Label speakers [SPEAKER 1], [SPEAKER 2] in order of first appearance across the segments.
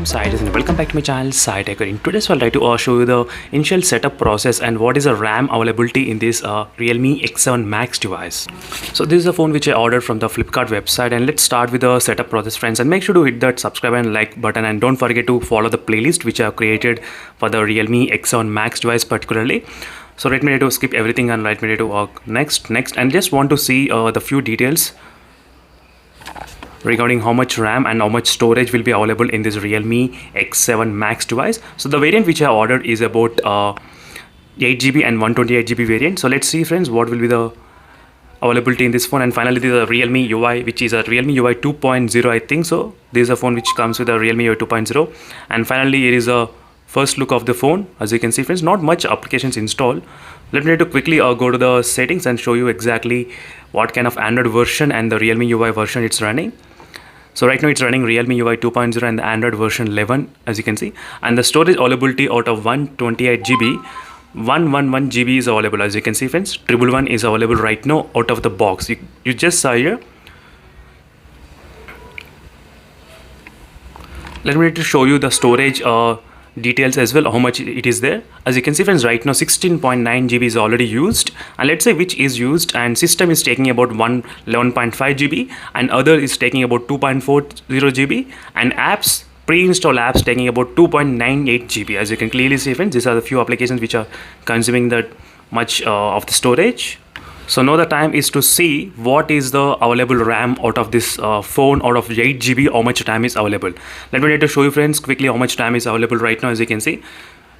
[SPEAKER 1] Sai and welcome back to my channel Sai Tech. In today's I'll try to show you the initial setup process and what is the RAM availability in this Realme X7 Max device. So this is a phone which I ordered from the Flipkart website, and let's start with the setup process, friends, and make sure to hit that subscribe and like button, and don't forget to follow the playlist which I have created for the Realme X7 Max device particularly. So let me to skip everything and let me to next, and just want to see the few details regarding how much RAM and how much storage will be available in this Realme X7 Max device. So the variant which I ordered is about 8GB and 128GB variant. So let's see, friends, what will be the availability in this phone. And finally, the Realme UI, which is a Realme UI 2.0, I think so. This is a phone which comes with a Realme UI 2.0. And finally, here is a first look of the phone. As you can see, friends, not much applications installed. Let me quickly go to the settings and show you exactly what kind of Android version and the Realme UI version it's running. So right now it's running Realme UI 2.0 and the Android version 11, as you can see. And the storage availability out of 128GB, 111GB is available, as you can see, friends. 111 is available right now out of the box. You just saw here. Let me show you the storage details as well, how much it is there. As you can see, friends, right now 16.9GB is already used, and let's say which is used, and system is taking about 11.5GB and other is taking about 2.40GB, and apps, pre-install apps, taking about 2.98GB. As you can clearly see, friends, these are the few applications which are consuming that much of the storage. So now the time is to see what is the available RAM out of this phone. Out of 8GB, how much RAM is available. Let me show you, friends, quickly how much RAM is available right now, as you can see.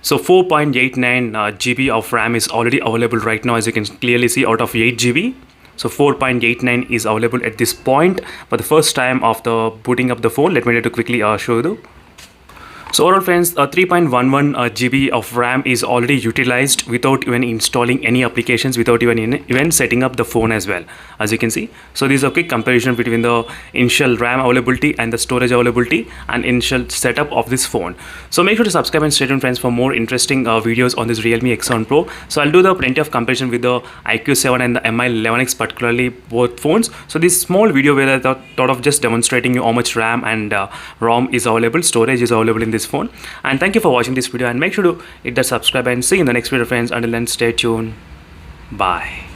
[SPEAKER 1] So 4.89GB of RAM is already available right now, as you can clearly see, out of 8GB. So 4.89 is available at this point for the first time after booting up the phone. Let me quickly show you. So overall, friends, 3.11GB of RAM is already utilized without even installing any applications, without even setting up the phone as well, as you can see. So this is a quick comparison between the initial RAM availability and the storage availability and initial setup of this phone. So make sure to subscribe and stay tuned, friends, for more interesting videos on this Realme X7 Pro. So I'll do the plenty of comparison with the iQOO 7 and the Mi11X, particularly both phones. So this small video where I thought of just demonstrating you how much RAM and ROM is available, storage is available in this phone. And thank you for watching this video, and make sure to hit that subscribe, and see you in the next video, friends. Until then, stay tuned. Bye.